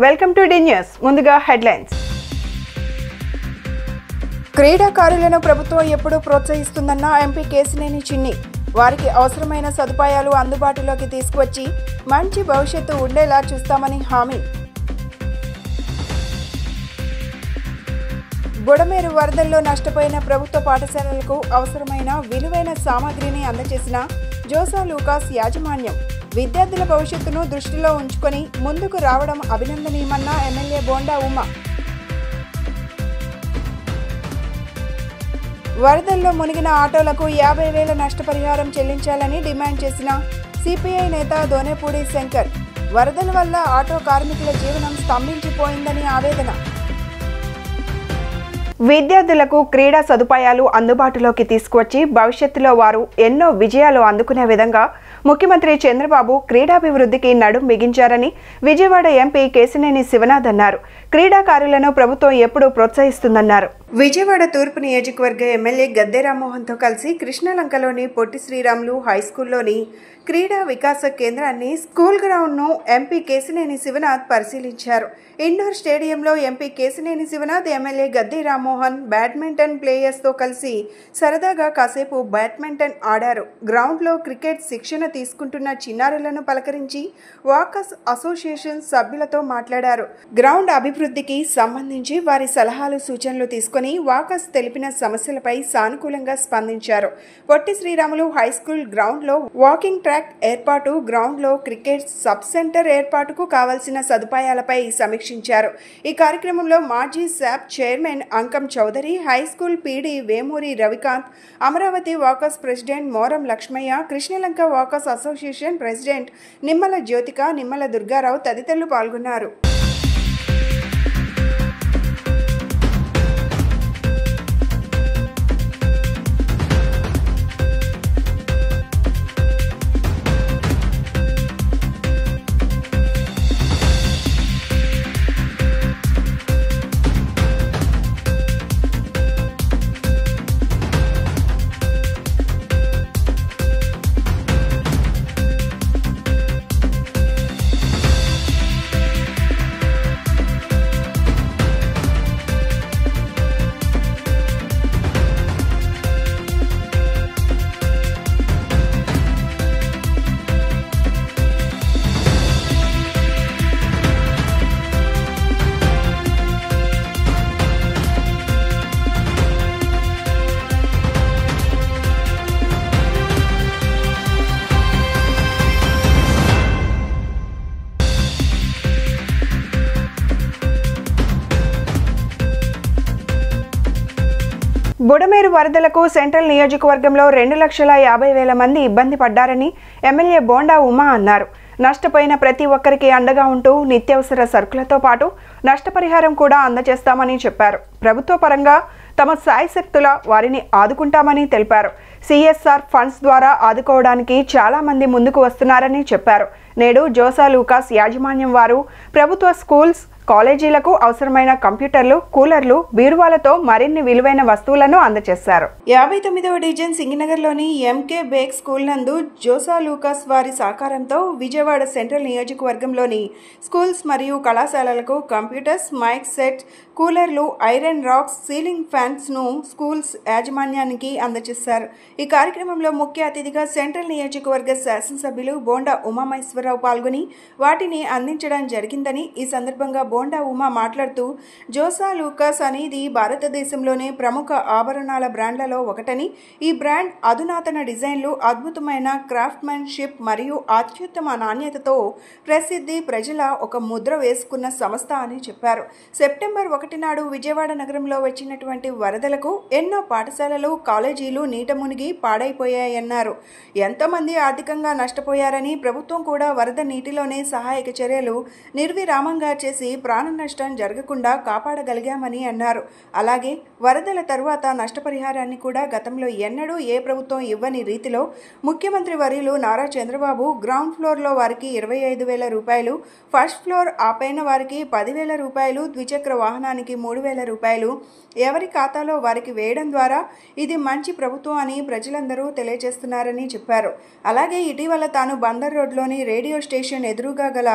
Welcome to the news. ముందుగా headlines. క్రీడాకారులను ప్రభుత్వం ఎప్పుడూ ప్రోత్సహిస్తుందన్న ఎంపీ కేశినేని చిన్ని. వారికి అవసరమైన సదుపాయాలు అందుబాటులోకి తీసుకువచ్చి మంచి భవిష్యత్తు ఉండేలా చూస్తామని హామీ. బుడమేరు వరదల్లో నష్టపోయిన ప్రభుత్వ పాఠశాలలకు అవసరమైన విలువైన సామాగ్రిని అందజేసిన జోసా లూకాస్ యాజమాన్యం. విద్యార్థుల భవిష్యత్తును దృష్టిలో ఉంచుకొని ముందుకు రావడం అభినందనీయమన్న ఎమ్మెల్యే బోండా ఉమ. వరదల్లో మునిగిన ఆటోలకు 50,000 నష్టపరిహారం చెల్లించాలని డిమాండ్ చేసిన సిపిఐ నేత దోనేపూడి శంకర్. వరదల వల్ల ఆటో కార్మికుల జీవనం స్తంభించిపోయిందని ఆవేదన. విద్యార్థులకు క్రీడా సదుపాయాలు అందుబాటులోకి తీసుకువచ్చి భవిష్యత్తులో వారు ఎన్నో విజయాలు అందుకునే విధంగా ముఖ్యమంత్రి చంద్రబాబు క్రీడాభివృద్ధికి నడుం బిగించారని విజయవాడ ఎంపీ కేశినేని శివనాథ్ అన్నారు. క్రీడాకారులను ప్రభుత్వం ఎప్పుడూ ప్రోత్సహిస్తుందన్నారు. విజయవాడ తూర్పు నియోజకవర్గ ఎమ్మెల్యే గద్దె రామ్మోహన్తో కలిసి కృష్ణలంకలోని పొట్టి శ్రీరాములు హైస్కూల్లోని క్రీడా వికాస కేంద్రాన్ని, స్కూల్ గ్రౌండ్ను ఎంపీ కేశినేని శివనాథ్ పరిశీలించారు. ఇండోర్ స్టేడియంలో MP Kesineni Sivanath, MLA Gadde Rammohan badminton ప్లేయర్స్తో కలిసి సరదాగా కాసేపు బ్యాడ్మింటన్ ఆడారు. గ్రౌండ్లో క్రికెట్ శిక్షణ తీసుకుంటున్న చిన్నారులను పలకరించి వాకర్స్ అసోసియేషన్ సభ్యులతో మాట్లాడారు. గ్రౌండ్ అభివృద్ధికి సంబంధించి వారి సలహాలు సూచనలు తీసుకుని వాకర్స్ తెలిపిన సమస్యలపై సానుకూలంగా స్పందించారు. పొట్టి శ్రీరాములు హైస్కూల్ గ్రౌండ్లో వాకింగ్ ట్రాక్ ఏర్పాటు, గ్రౌండ్లో క్రికెట్ సబ్ సెంటర్ ఏర్పాటుకు కావాల్సిన సదుపాయాలపై సమీక్షించారు. ఈ కార్యక్రమంలో మాజీ SAAP chairman Ankam Chaudhary, high school PD Vemuri Ravikanth, Amaravati walkers president Moram Lakshmaiah, Krishnalanka walkers association president Nimmala Jyothika, Nimmala Durgarao తదితరులు పాల్గొన్నారు. బుడమేరు వరదలకు సెంట్రల్ నియోజకవర్గంలో 2,50,000 మంది ఇబ్బంది పడ్డారని ఎమ్మెల్యే బోండా ఉమ అన్నారు. నష్టపోయిన ప్రతి ఒక్కరికి అండగా ఉంటూ నిత్యావసర సరుకులతో పాటు నష్టపరిహారం కూడా అందజేస్తామని చెప్పారు. ప్రభుత్వ పరంగా తమ శాయశక్తుల వారిని ఆదుకుంటామని తెలిపారు. సిఎస్ఆర్ ఫండ్స్ ద్వారా ఆదుకోవడానికి చాలా మంది ముందుకు వస్తున్నారని చెప్పారు. నేడు జోసా లూకాస్ యాజమాన్యం వారు ప్రభుత్వ స్కూల్స్, కాలేజీలకు అవసరమైన కంప్యూటర్లు, కూలర్లు, బీరువాలతో మరిన్ని విలువైన వస్తువులను అందజేశారు. 59వ డివిజన్ సింగినగర్లోని ఎంకే బేక్ స్కూల్ నందు జోసా లూకాస్ వారి సహకారంతో విజయవాడ సెంట్రల్ నియోజకవర్గంలోని స్కూల్స్ మరియు కళాశాలలకు కంప్యూటర్స్, మైక్ సెట్, కూలర్లు, ఐరన్ రాక్స్, సీలింగ్ ఫ్యాన్స్ ను స్కూల్స్ యాజమాన్యానికి అందజేశారు. ఈ కార్యక్రమంలో ముఖ్య అతిథిగా సెంట్రల్ నియోజకవర్గ శాసనసభ్యులు బోండా ఉమామహేశ్వరరావు పాల్గొని వాటిని అందించడం జరిగిందని, ఈ సందర్భంగా బోండా ఉమా మాట్లాడుతూ జోసా లూకాస్ అనేది భారతదేశంలోనే ప్రముఖ ఆభరణాల బ్రాండ్లలో ఒకటని, ఈ బ్రాండ్ అధునాతన డిజైన్లు, అద్భుతమైన క్రాఫ్ట్మెన్షిప్ మరియు అత్యుత్తమ నాణ్యతతో ప్రసిద్ధి, ప్రజల ఒక ముద్ర వేసుకున్న సంస్థ అని చెప్పారు. సెప్టెంబర్ 1 నాడు విజయవాడ నగరంలో వచ్చినటువంటి వరదలకు ఎన్నో పాఠశాలలు, కాలేజీలు నీట మునిగి పాడైపోయాయన్నారు. ఎంతోమంది ఆర్థికంగా నష్టపోయారని, ప్రభుత్వం కూడా వరద నీటిలోనే సహాయక చర్యలు నిర్విరామంగా చేసి ప్రాణ నష్టం జరగకుండా కాపాడగలిగామని అన్నారు. అలాగే వరదల తరువాత నష్టపరిహారాన్ని కూడా గతంలో ఎన్నడూ ఏ ప్రభుత్వం ఇవ్వని రీతిలో ముఖ్యమంత్రి వర్యులు నారా చంద్రబాబు గ్రౌండ్ ఫ్లోర్లో వారికి 25,000 రూపాయలు, ఫస్ట్ ఫ్లోర్ ఆపైన వారికి 10,000 రూపాయలు, ద్విచక్ర వాహనాలు సంవత్సరానికి 3,000 రూపాయలు ఎవరి ఖాతాలో వారికి వేయడం ద్వారా ఇది మంచి ప్రభుత్వం అని ప్రజలందరూ తెలియజేస్తున్నారని చెప్పారు. అలాగే ఇటీవల తాను బందర్ రోడ్లోని రేడియో స్టేషన్ ఎదురుగా గల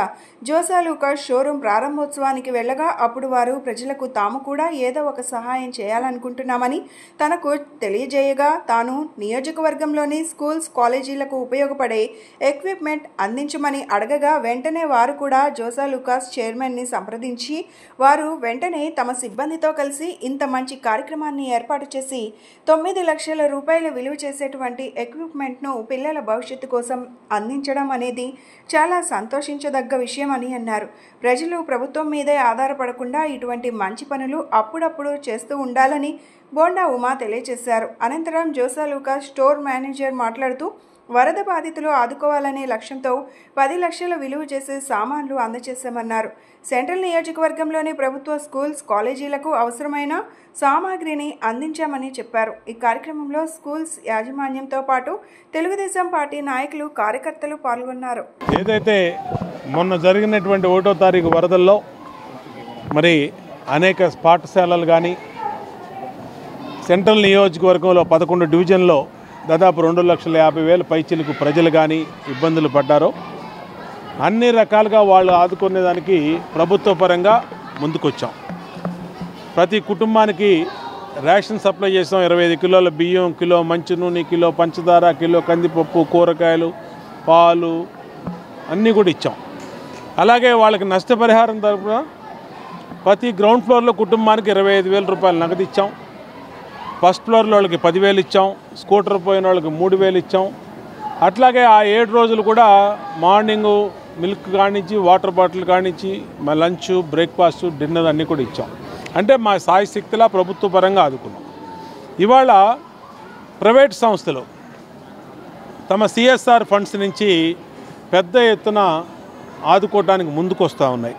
జోసా లూకాస్ షోరూం ప్రారంభోత్సవానికి వెళ్ళగా అప్పుడు వారు ప్రజలకు తాము కూడా ఏదో ఒక సహాయం చేయాలనుకుంటున్నామని తనకు తెలియజేయగా తాను నియోజకవర్గంలోని స్కూల్స్ కాలేజీలకు ఉపయోగపడే ఎక్విప్మెంట్ అందించమని అడగగా వెంటనే వారు కూడా జోసా లూకాస్ చైర్మన్ని సంప్రదించి వారు వెంటనే తమ సిబ్బందితో కలిసి ఇంత మంచి కార్యక్రమాన్ని ఏర్పాటు చేసి 9 లక్షల రూపాయల విలువ చేసేటువంటి ఎక్విప్మెంట్ను పిల్లల భవిష్యత్తు కోసం అందించడం అనేది చాలా సంతోషించదగ్గ విషయం అని అన్నారు. ప్రజలు ప్రభుత్వం మీదే ఆధారపడకుండా ఇటువంటి మంచి పనులు అప్పుడప్పుడు చేస్తూ ఉండాలని బోండా ఉమా తెలియజేశారు. అనంతరం జోసా లూకాస్ స్టోర్ మేనేజర్ మాట్లాడుతూ వరద బాధితులు ఆదుకోవాలనే లక్ష్యంతో 10 లక్షల విలువ చేసే సామాన్లు అందజేశామన్నారు. సెంట్రల్ నియోజకవర్గంలోని ప్రభుత్వ స్కూల్స్ కాలేజీలకు అవసరమైన సామాగ్రిని అందించామని చెప్పారు. ఈ కార్యక్రమంలో స్కూల్స్ యాజమాన్యంతో పాటు తెలుగుదేశం పార్టీ నాయకులు కార్యకర్తలు పాల్గొన్నారు. ఏదైతే మొన్న జరిగినటువంటి 1వ తారీఖు వరదల్లో మరి అనేక పాఠశాలలు కానీ సెంట్రల్ నియోజకవర్గంలో 11 డివిజన్లో దాదాపు 2,50,000 పైచిలకు ప్రజలు కానీ ఇబ్బందులు పడ్డారో అన్ని రకాలుగా వాళ్ళు ఆదుకునేదానికి ప్రభుత్వ పరంగా ముందుకొచ్చాం. ప్రతి కుటుంబానికి రేషన్ సప్లై చేసాం. 25 కిలోల బియ్యం, కిలో మంచి నూనె, కిలో పంచదార, కిలో కందిపప్పు, కూరగాయలు, పాలు అన్నీ కూడా ఇచ్చాం. అలాగే వాళ్ళకి నష్టపరిహారం తరపున ప్రతి గ్రౌండ్ ఫ్లోర్లో కుటుంబానికి 25,000 రూపాయలు నగదు ఇచ్చాం. ఫస్ట్ ఫ్లోర్లో వాళ్ళకి 10,000 ఇచ్చాం. స్కూటర్ పోయిన వాళ్ళకి 3,000 ఇచ్చాం. అట్లాగే ఆ 7 రోజులు కూడా మార్నింగు మిల్క్ కానించి, వాటర్ బాటిల్ కానించి, మా లంచ్, బ్రేక్ఫాస్ట్, డిన్నర్ అన్నీ కూడా ఇచ్చాం. అంటే మా సాయి శక్తిలా ప్రభుత్వ పరంగా ఆదుకున్నాం. ఇవాళ ప్రైవేట్ సంస్థలు తమ సిఎస్ఆర్ ఫండ్స్ నుంచి పెద్ద ఎత్తున ఆదుకోవడానికి ముందుకు వస్తూ ఉన్నాయి.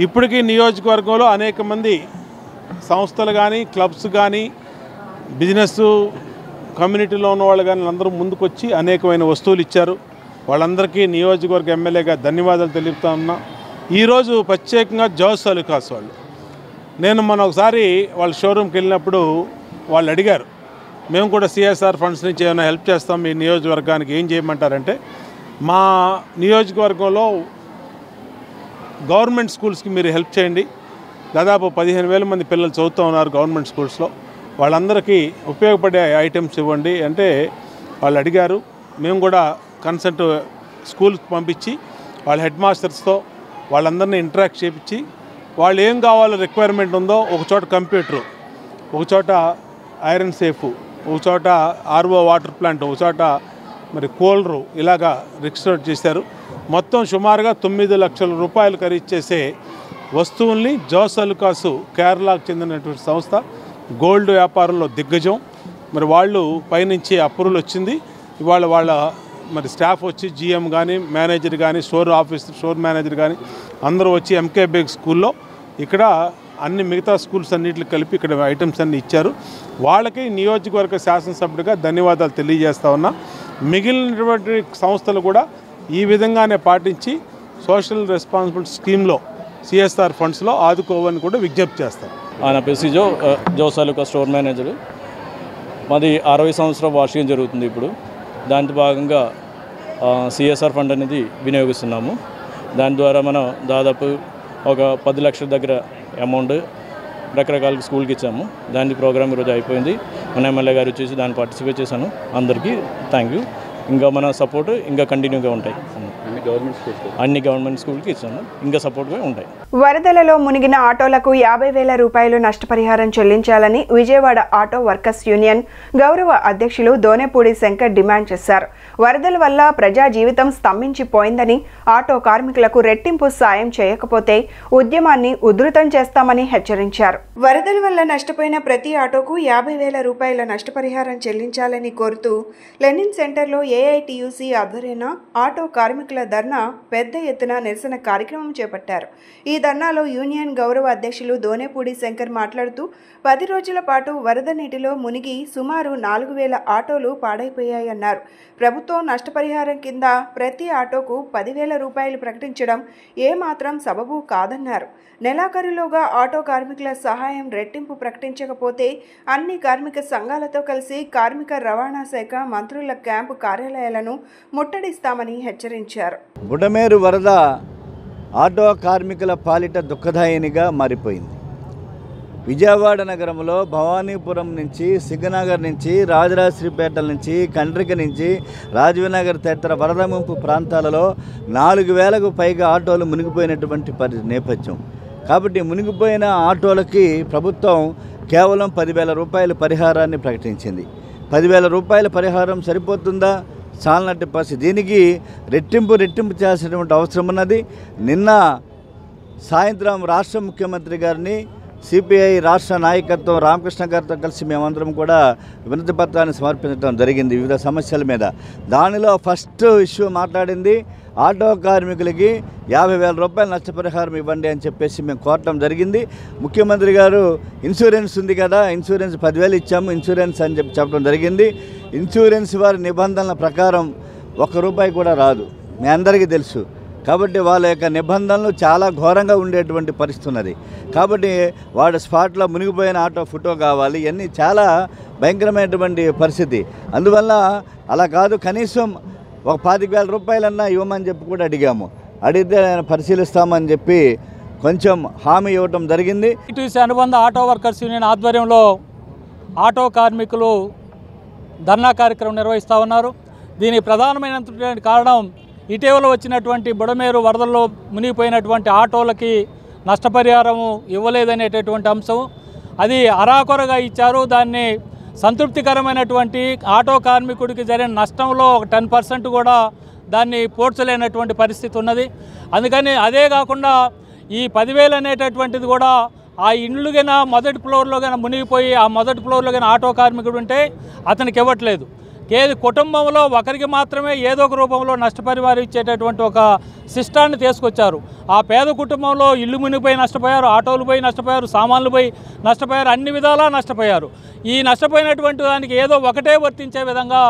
ఇప్పటికీ నియోజకవర్గంలో అనేక మంది సంస్థలు కానీ, క్లబ్స్ కానీ, బిజినెస్ కమ్యూనిటీలో ఉన్న వాళ్ళు కానీ అందరూ ముందుకొచ్చి అనేకమైన వస్తువులు ఇచ్చారు. వాళ్ళందరికీ నియోజకవర్గ ఎమ్మెల్యేగా ధన్యవాదాలు తెలుపుతా ఉన్నా. ఈరోజు ప్రత్యేకంగా జోసా లూకాస్ వాళ్ళు, నేను మొన్న ఒకసారి వాళ్ళ షోరూమ్కి వెళ్ళినప్పుడు వాళ్ళు అడిగారు, మేము కూడా సిఎస్ఆర్ ఫండ్స్ నుంచి ఏమైనా హెల్ప్ చేస్తాం మీ నియోజకవర్గానికి, ఏం చేయమంటారంటే మా నియోజకవర్గంలో గవర్నమెంట్ స్కూల్స్కి మీరు హెల్ప్ చేయండి. దాదాపు 15,000 మంది పిల్లలు చదువుతూ ఉన్నారు గవర్నమెంట్ స్కూల్స్లో, వాళ్ళందరికీ ఉపయోగపడే ఐటమ్స్ ఇవ్వండి అంటే వాళ్ళు అడిగారు. మేము కూడా కన్సల్ట్ స్కూల్కి పంపించి వాళ్ళ హెడ్ మాస్టర్స్తో వాళ్ళందరినీ ఇంటరాక్ట్ చేయించి వాళ్ళు ఏం కావాలో రిక్వైర్మెంట్ ఉందో, ఒక చోట కంప్యూటరు, ఒక చోట ఐరన్ సేఫ్, ఒక చోట ఆర్ఓ వాటర్ ప్లాంట్, ఒక చోట మరి కూలరు ఇలాగా రిజిస్టర్ చేశారు. మొత్తం సుమారుగా 9 లక్షల రూపాయలు ఖరీదు చేసే వస్తువుల్ని జోసా లూకాస్ కేరళకు చెందినటువంటి సంస్థ, గోల్డ్ వ్యాపారంలో దిగ్గజం, మరి వాళ్ళు పైనుంచి అప్రూవల్ వచ్చింది. ఇవాళ వాళ్ళ మరి స్టాఫ్ వచ్చి జిఎం కానీ, మేనేజర్ కానీ, స్టోర్ మేనేజర్ కానీ అందరూ వచ్చి ఎంకే బేగ్ స్కూల్లో ఇక్కడ అన్ని మిగతా స్కూల్స్ అన్నింటికి కలిపి ఇక్కడ ఐటమ్స్ అన్నీ ఇచ్చారు. వాళ్ళకి నియోజకవర్గ శాసనసభ్యుడిగా ధన్యవాదాలు తెలియజేస్తా ఉన్నా. మిగిలినటువంటి సంస్థలు కూడా ఈ విధంగానే పాటించి సోషల్ రెస్పాన్సిబిలిటీ స్కీమ్లో సిఎస్ఆర్ ఫండ్స్లో ఆదుకోవాలని కూడా విజ్ఞప్తి చేస్తారు. నా పేరు జోసా లూకాస్ స్టోర్ మేనేజరు. మాది 60వ సంవత్సరం వార్షికం జరుగుతుంది ఇప్పుడు. దాంట్లో భాగంగా సిఎస్ఆర్ ఫండ్ అనేది వినియోగిస్తున్నాము. దాని ద్వారా మనం దాదాపు ఒక 10 లక్షల దగ్గర అమౌంట్ రకరకాల స్కూల్కి ఇచ్చాము. దాని ప్రోగ్రామ్ ఈరోజు అయిపోయింది. మన ఎమ్మెల్యే గారు వచ్చేసి దాన్ని పార్టిసిపేట్ చేశాను. అందరికీ థ్యాంక్ యూ. ఇంకా మన సపోర్ట్ ఇంకా కంటిన్యూగా ఉంటాయి. అన్ని గవర్నమెంట్ స్కూల్కి ఇచ్చాము, ఇంకా సపోర్ట్గా ఉంటాయి. వరదలలో మునిగిన ఆటోలకు 50,000 రూపాయలు నష్టపరిహారం చెల్లించాలని విజయవాడ ఆటో వర్కర్స్ యూనియన్ గౌరవ అధ్యక్షులు దోనేపూడి శంకర్ డిమాండ్ చేశారు. వరదల వల్ల ప్రజా జీవితం స్తంభించిపోయిందని, ఆటో కార్మికులకు రెట్టింపు సాయం చేయకపోతే ఉద్యమాన్ని ఉధృతం చేస్తామని హెచ్చరించారు. వరదల వల్ల నష్టపోయిన ప్రతి ఆటోకు 50,000 రూపాయల నష్టపరిహారం చెల్లించాలని కోరుతూ లెనిన్ సెంటర్లో ఏఐటియుసి ఆధ్వర్యాన ఆటో కార్మికుల ధర్నా పెద్ద ఎత్తున నిరసన కార్యక్రమం చేపట్టారు. ఈ ధర్నాలో యూనియన్ గౌరవ అధ్యక్షులు దోనేపూడి శంకర్ మాట్లాడుతూ 10 రోజుల పాటు వరద నీటిలో మునిగి సుమారు 4000 ఆటోలు పాడైపోయాయన్నారు. ప్రభుత్వం నష్టపరిహారం కింద ప్రతి ఆటోకు 10,000 రూపాయలు ప్రకటించడం ఏమాత్రం సబబు కాదన్నారు. నెలాఖరులోగా ఆటో కార్మికుల సహాయం రెట్టింపు ప్రకటించకపోతే అన్ని కార్మిక సంఘాలతో కలిసి కార్మిక రవాణా శాఖ మంత్రుల క్యాంపు కార్యాలయాలను ముట్టడిస్తామని హెచ్చరించారు. బుడమేరు వరద ఆటో కార్మికుల పాలిట దుఃఖదాయినిగా మారిపోయింది. విజయవాడ నగరంలో భవానీపురం నుంచి, సింగనగర్ నుంచి, రాజరాజశ్రీపేటల నుంచి, కండ్రిక నుంచి, రాజీవ్నగర్ తదితర వరద ముంపు ప్రాంతాలలో 4000కు పైగా ఆటోలు మునిగిపోయినటువంటి నేపథ్యం. కాబట్టి మునిగిపోయిన ఆటోలకి ప్రభుత్వం కేవలం 10,000 రూపాయల పరిహారాన్ని ప్రకటించింది. 10,000 రూపాయల పరిహారం సరిపోతుందా? చాలనట్టి పరిస్థితి. దీనికి రెట్టింపు చేయాల్సినటువంటి అవసరం ఉన్నది. నిన్న సాయంత్రం రాష్ట్ర ముఖ్యమంత్రి గారిని, సిపిఐ రాష్ట్ర నాయకత్వం రామకృష్ణ గారితో కలిసి మేమందరం కూడా వినతి పత్రాన్ని సమర్పించడం జరిగింది వివిధ సమస్యల మీద. దానిలో ఫస్ట్ ఇష్యూ మాట్లాడింది ఆటో కార్మికులకి 50,000 రూపాయల నష్టపరిహారం ఇవ్వండి అని చెప్పేసి మేము కోరటం జరిగింది. ముఖ్యమంత్రి గారు ఇన్సూరెన్స్ ఉంది కదా, ఇన్సూరెన్స్ 10,000 ఇచ్చాము ఇన్సూరెన్స్ అని చెప్పడం జరిగింది. ఇన్సూరెన్స్ వారి నిబంధనల ప్రకారం ₹1 కూడా రాదు, మీ అందరికీ తెలుసు. కాబట్టి వాళ్ళ యొక్క నిబంధనలు చాలా ఘోరంగా ఉండేటువంటి పరిస్థితి ఉన్నది. కాబట్టి వాడు స్పాట్లో మునిగిపోయిన ఆటో ఫోటో కావాలి, ఇవన్నీ చాలా భయంకరమైనటువంటి పరిస్థితి. అందువల్ల అలా కాదు, కనీసం ఒక 25,000 రూపాయలన్నా ఇవ్వమని చెప్పి కూడా అడిగాము. అడిగితే ఆయన పరిశీలిస్తామని చెప్పి కొంచెం హామీ ఇవ్వటం జరిగింది. టీసీ అనుబంధ ఆటో వర్కర్స్ యూనియన్ ఆధ్వర్యంలో ఆటో కార్మికులు ధర్నా కార్యక్రమం నిర్వహిస్తూ ఉన్నారు. దీనికి ప్రధానమైనటువంటి కారణం ఇటీవల వచ్చినటువంటి బుడమేరు వరదల్లో మునిగిపోయినటువంటి ఆటోలకి నష్టపరిహారము ఇవ్వలేదనేటటువంటి అంశం. అది అరాకొరగా ఇచ్చారు. దాన్ని సంతృప్తికరమైనటువంటి ఆటో కార్మికుడికి జరిగిన నష్టంలో ఒక 10% కూడా దాన్ని పోడ్చలేనటువంటి పరిస్థితి ఉన్నది. అందుకని అదే కాకుండా ఈ 10,000 అనేటటువంటిది కూడా ఆ ఇండ్లు కన్నా మొదటి ఫ్లోర్లో కన్నా మునిగిపోయి ఆ మొదటి ఫ్లోర్లో కన్నా ఆటో కార్మికుడు ఉంటే అతనికి ఇవ్వట్లేదు. కుటుంబంలో ఒకరికి మాత్రమే ఏదో ఒక రూపంలో నష్టపరిహారం ఇచ్చేటటువంటి ఒక సిస్టాన్ని తీసుకొచ్చారు. ఆ పేద కుటుంబంలో ఇల్లు మునిగిపోయి నష్టపోయారు, ఆటోలు పోయి నష్టపోయారు, సామాన్లు పోయి నష్టపోయారు, అన్ని విధాలా నష్టపోయారు. ఈ నష్టపోయినటువంటి దానికి ఏదో ఒకటే వర్తించే విధంగా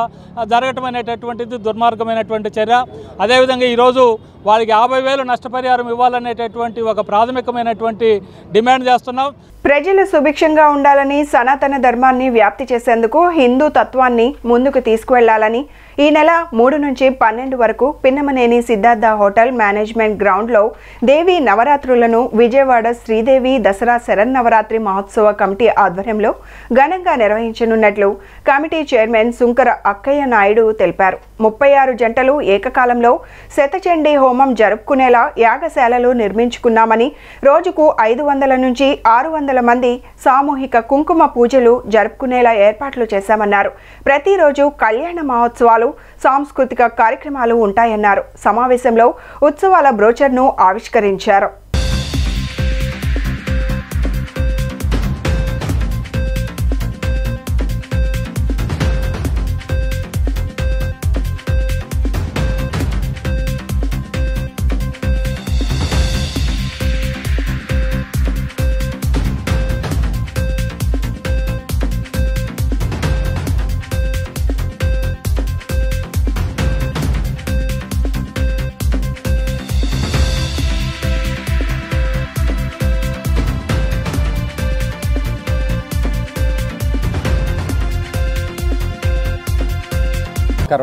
జరగటం అనేటటువంటిది దుర్మార్గమైనటువంటి చర్య. అదేవిధంగా ఈరోజు వారికి 50,000 నష్టపరిహారం ఇవ్వాలనేటటువంటి ఒక ప్రాథమికమైనటువంటి డిమాండ్ చేస్తున్నాం. ప్రజలు సుభిక్షంగా ఉండాలని, సనాతన ధర్మాన్ని వ్యాప్తి చేసేందుకు హిందూ తత్వాన్ని ముందుకు తీసుకువెళ్లాలని ఈ నెల 3 నుంచి 12 వరకు పిన్నమనేని సిద్ధార్థ హోటల్ మేనేజ్మెంట్ గ్రౌండ్లో దేవీ నవరాత్రులను విజయవాడ శ్రీదేవి దసరా శరన్నవరాత్రి మహోత్సవ కమిటీ ఆధ్వర్యంలో ఘనంగా నిర్వహించనున్నట్లు కమిటీ చైర్మన్ సుంకర అక్కయ్య నాయుడు తెలిపారు. 36 జంటలు ఏకకాలంలో శతచండీ హోమం జరుపుకునేలా యాగశాలలు నిర్మించుకున్నామని, రోజుకు 500 నుంచి 600 మంది సామూహిక కుంకుమ పూజలు జరుపుకునేలా ఏర్పాట్లు చేశామన్నారు. ప్రతిరోజు కళ్యాణ మహోత్సవాలు, సాంస్కృతిక కార్యక్రమాలు ఉంటాయన్నారు. సమావేశంలో ఉత్సవాల బ్రోచర్ను ఆవిష్కరించారు.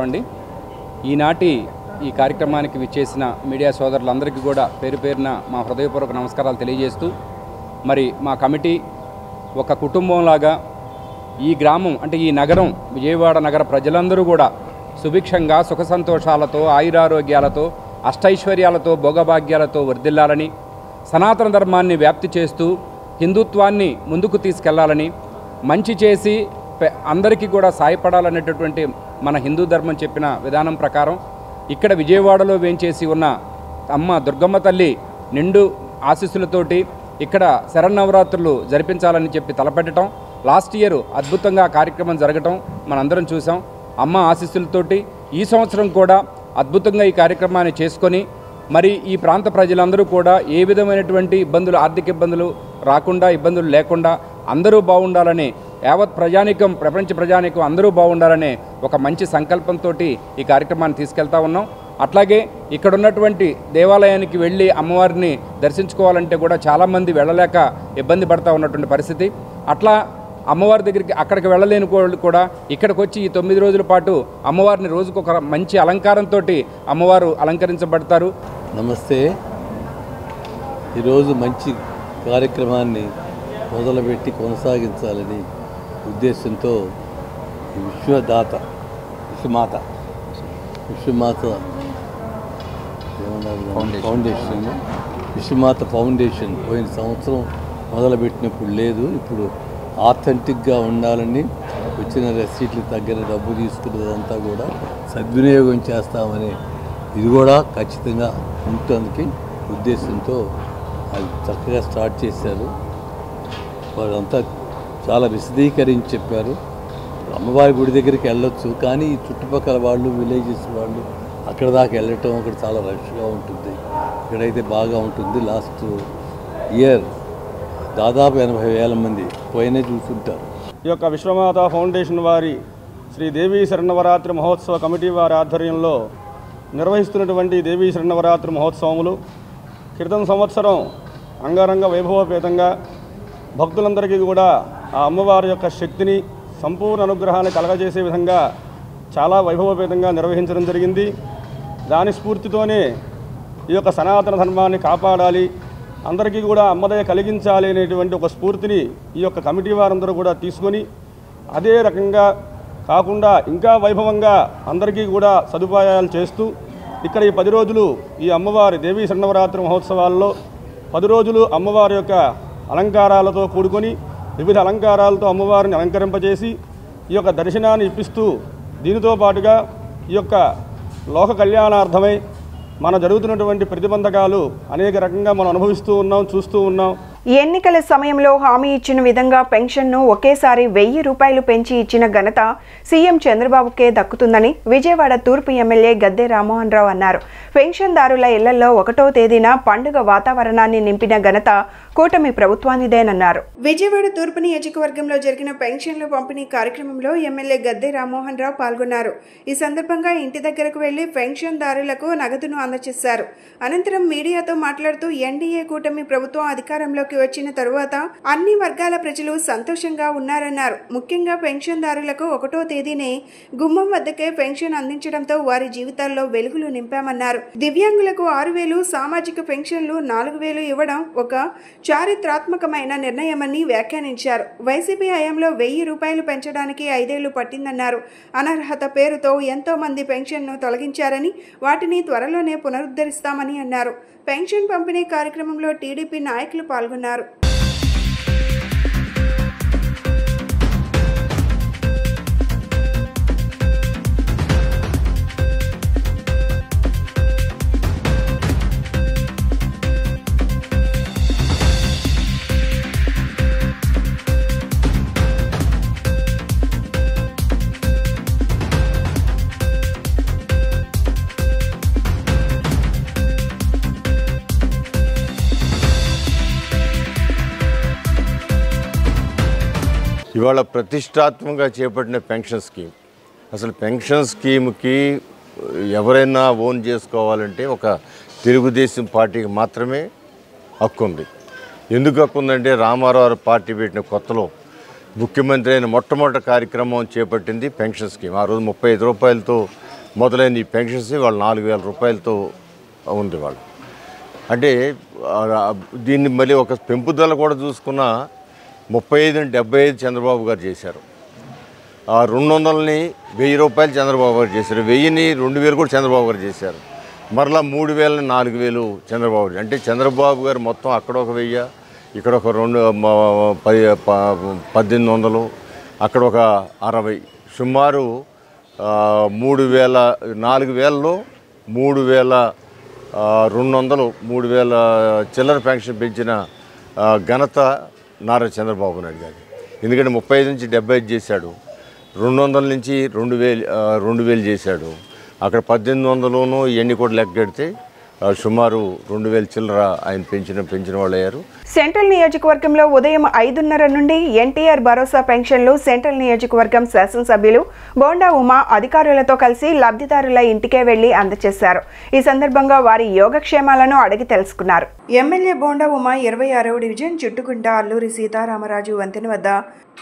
అండి. ఈనాటి ఈ కార్యక్రమానికి విచ్చేసిన మీడియా సోదరులందరికీ కూడా పేరు పేరున మా హృదయపూర్వక నమస్కారాలు తెలియజేస్తూ, మరి మా కమిటీ ఒక కుటుంబంలాగా ఈ గ్రామం అంటే ఈ నగరం విజయవాడ నగర ప్రజలందరూ కూడా సుభిక్షంగా సుఖ సంతోషాలతో ఆయురారోగ్యాలతో అష్టైశ్వర్యాలతో భోగభాగ్యాలతో వర్ధిల్లాలని, సనాతన ధర్మాన్ని వ్యాప్తి చేస్తూ హిందుత్వాన్ని ముందుకు తీసుకెళ్లాలని, మంచి చేసి అందరికీ కూడా సాయపడాలనేటటువంటి మన హిందూ ధర్మం చెప్పిన విధానం ప్రకారం ఇక్కడ విజయవాడలో వేంచేసి ఉన్న అమ్మ దుర్గమ్మ తల్లి నిండు ఆశీస్సులతోటి ఇక్కడ శరన్నవరాత్రులు జరిపించాలని చెప్పి తలపెట్టడం, లాస్ట్ ఇయర్ అద్భుతంగా కార్యక్రమం జరగటం మనందరం చూసాం. అమ్మ ఆశీస్సులతోటి ఈ సంవత్సరం కూడా అద్భుతంగా ఈ కార్యక్రమాన్ని చేసుకొని మరి ఈ ప్రాంత ప్రజలందరూ కూడా ఏ విధమైనటువంటి ఇబ్బందులు, ఆర్థిక ఇబ్బందులు రాకుండా, ఇబ్బందులు లేకుండా అందరూ బాగుండాలని, యావత్ ప్రజానీకం, ప్రపంచ ప్రజానీకం అందరూ బాగుండాలనే ఒక మంచి సంకల్పంతో ఈ కార్యక్రమాన్ని తీసుకెళ్తా ఉన్నాం. అట్లాగే ఇక్కడ ఉన్నటువంటి దేవాలయానికి వెళ్ళి అమ్మవారిని దర్శించుకోవాలంటే కూడా చాలామంది వెళ్ళలేక ఇబ్బంది పడుతూ ఉన్నటువంటి పరిస్థితి. అట్లా అమ్మవారి దగ్గరికి అక్కడికి వెళ్ళలేని వాళ్ళు కూడా ఇక్కడికి వచ్చి ఈ 9 రోజుల పాటు అమ్మవారిని రోజుకొక మంచి అలంకారంతో అమ్మవారు అలంకరించబడతారు. నమస్తే. ఈరోజు మంచి కార్యక్రమాన్ని మొదలుపెట్టి కొనసాగించాలని ఉద్దేశంతో విశ్వమాత ఫౌండేషన్ విశ్వమాత ఫౌండేషన్ పోయిన సంవత్సరం మొదలుపెట్టినప్పుడు లేదు. ఇప్పుడు ఆథెంటిక్గా ఉండాలని వచ్చిన రసీట్ల దగ్గర డబ్బు తీసుకున్నదంతా కూడా సద్వినియోగం చేస్తామని ఇది కూడా ఖచ్చితంగా ఉంటుంది ఉద్దేశంతో అది చక్కగా స్టార్ట్ చేశారు. వాళ్ళంతా చాలా విశదీకరించి చెప్పారు. అమ్మవారి గుడి దగ్గరికి వెళ్ళొచ్చు, కానీ ఈ చుట్టుపక్కల వాళ్ళు, విలేజెస్ వాళ్ళు అక్కడ దాకా వెళ్ళటం అక్కడ చాలా రష్గా ఉంటుంది. ఇక్కడైతే బాగా ఉంటుంది. లాస్ట్ ఇయర్ దాదాపు 80,000 మంది పోయినే చూస్తుంటారు. ఈ యొక్క విశ్వమాత ఫౌండేషన్ వారి శ్రీ దేవీ శరన్నవరాత్రి మహోత్సవ కమిటీ వారి ఆధ్వర్యంలో నిర్వహిస్తున్నటువంటి దేవీ శరన్నవరాత్రి మహోత్సవములు క్రితం సంవత్సరం అంగరంగ వైభవపేతంగా భక్తులందరికీ కూడా ఆ అమ్మవారి యొక్క శక్తిని, సంపూర్ణ అనుగ్రహాన్ని కలగజేసే విధంగా చాలా వైభవపేతంగా నిర్వహించడం జరిగింది. దాని స్ఫూర్తితోనే ఈ యొక్క సనాతన ధర్మాన్ని కాపాడాలి, అందరికీ కూడా అమ్మదయ కలిగించాలి అనేటువంటి ఒక స్ఫూర్తిని ఈ యొక్క కమిటీ వారందరూ కూడా తీసుకొని అదే రకంగా కాకుండా ఇంకా వైభవంగా అందరికీ కూడా సదుపాయాలు చేస్తూ ఇక్కడ ఈ 10 రోజులు ఈ అమ్మవారి దేవీ శరన్నవరాత్రి మహోత్సవాల్లో 10 రోజులు అమ్మవారి యొక్క అలంకారాలతో కూడుకొని వివిధ అలంకారాలతో అమ్మవారిని అలంకరింపజేసి ఈ యొక్క దర్శనాన్ని ఇప్పిస్తూ దీనితో పాటుగా ఈ యొక్క లోక కళ్యాణార్థమై మన జరుగుతున్నటువంటి ప్రతిబంధకాలు అనేక రకంగా మనం అనుభవిస్తూ ఉన్నాం, చూస్తూ ఉన్నాం. ఎన్నికల సమయంలో హామీ ఇచ్చిన విధంగా పెన్షన్ను ఒకేసారి 1000 రూపాయలు పెంచి ఇచ్చిన ఘనత సీఎం చంద్రబాబుకే దక్కుతుందని విజయవాడ తూర్పు ఎమ్మెల్యే గద్దె రామ్మోహన్ రావు అన్నారు. పెన్షన్దారుల ఇళ్లలో 1వ తేదీన పండుగ వాతావరణాన్ని నింపిన ఘనత కూటమి ప్రభుత్వానిదేనన్నారు. విజయవాడ తూర్పు నియోజకవర్గంలో జరిగిన పెన్షన్ల పంపిణీ కార్యక్రమంలో ఎమ్మెల్యే గద్దె రామ్మోహన్ రావు పాల్గొన్నారు. ఈ సందర్భంగా ఇంటి దగ్గరకు వెళ్లి పెన్షన్దారులకు నగదును అందజేశారు. అనంతరం మీడియాతో మాట్లాడుతూ ఎన్డీఏ కూటమి ప్రభుత్వం అధికారంలోకి వచ్చిన తరువాత అన్ని వర్గాల ప్రజలు సంతోషంగా ఉన్నారన్నారు. ముఖ్యంగా పెన్షన్దారులకు 1వ తేదీనే గుమ్మం వద్దకే పెన్షన్ అందించడంతో వారి జీవితాల్లో వెలుగులు నింపామన్నారు. దివ్యాంగులకు 6,000, సామాజిక పెన్షన్లు 4,000 ఇవ్వడం ఒక చారిత్రాత్మకమైన నిర్ణయమని వ్యాఖ్యానించారు. వైసీపీ హయాంలో 1000 రూపాయలు పెంచడానికి 5 ఏళ్లు పట్టిందన్నారు. అనర్హత పేరుతో ఎంతో మంది పెన్షన్ను తొలగించారని, వాటిని త్వరలోనే పునరుద్ధరిస్తామని అన్నారు. పెన్షన్ పంపిణీ కార్యక్రమంలో టీడీపీ నాయకులు పాల్గొన్నారు. ఇవాళ ప్రతిష్టాత్మకంగా చేపట్టిన పెన్షన్ స్కీమ్, అసలు పెన్షన్ స్కీమ్కి ఎవరైనా ఓన్ చేసుకోవాలంటే ఒక తెలుగుదేశం పార్టీకి మాత్రమే హక్కు ఉంది. ఎందుకు హక్కు ఉందంటే రామారావు పార్టీ పెట్టిన కొత్తలో ముఖ్యమంత్రి అయిన మొట్టమొదటి కార్యక్రమం చేపట్టింది పెన్షన్ స్కీమ్. ఆ రోజు 35 రూపాయలతో మొదలైన ఈ పెన్షన్స్ వాళ్ళు 4,000 రూపాయలతో ఉంది వాళ్ళు. అంటే దీన్ని మళ్ళీ ఒక పెంపుదల కూడా చూసుకున్న 35 75 చంద్రబాబు గారు చేశారు. ఆ 200ని 1000 రూపాయలు చంద్రబాబు గారు చేశారు. 1000ని 2000 కూడా చంద్రబాబు గారు చేశారు. మరలా 3000ని 4000 చంద్రబాబు. అంటే చంద్రబాబు గారు మొత్తం అక్కడ ఒక 1000, ఇక్కడ ఒక 1800, అక్కడ ఒక 60, సుమారు 3000, 4000లో 3200, 3000 చిల్లర పెన్షన్ పెంచిన ఘనత నారా చంద్రబాబు నాయుడు గారు. ఎందుకంటే 35 నుంచి 75 చేశాడు. 200 నుంచి 2000 చేశాడు. అక్కడ 1800 ఇవన్నీ కూడా లెక్కెడితే సుమారు 2000 చిల్లర ఆయన పెంచిన వాళ్ళు అయ్యారు. సెంట్రల్ నియోజకవర్గంలో ఉదయం 5:30 నుండి ఎన్టీఆర్ భరోసా పెన్షన్లు సెంట్రల్ నియోజకవర్గం శాసనసభ్యులు బోండా ఉమా అధికారులతో కలిసి లబ్ధిదారుల ఇంటికే వెళ్లి అందజేశారు. ఈ సందర్భంగా వారి యోగక్షేమాలను అడిగి తెలుసుకున్నారు. ఎమ్మెల్యే బోండా ఉమా 26వ డివిజన్ చుట్టుకుంట అల్లూరి సీతారామరాజు వంతెన వద్ద,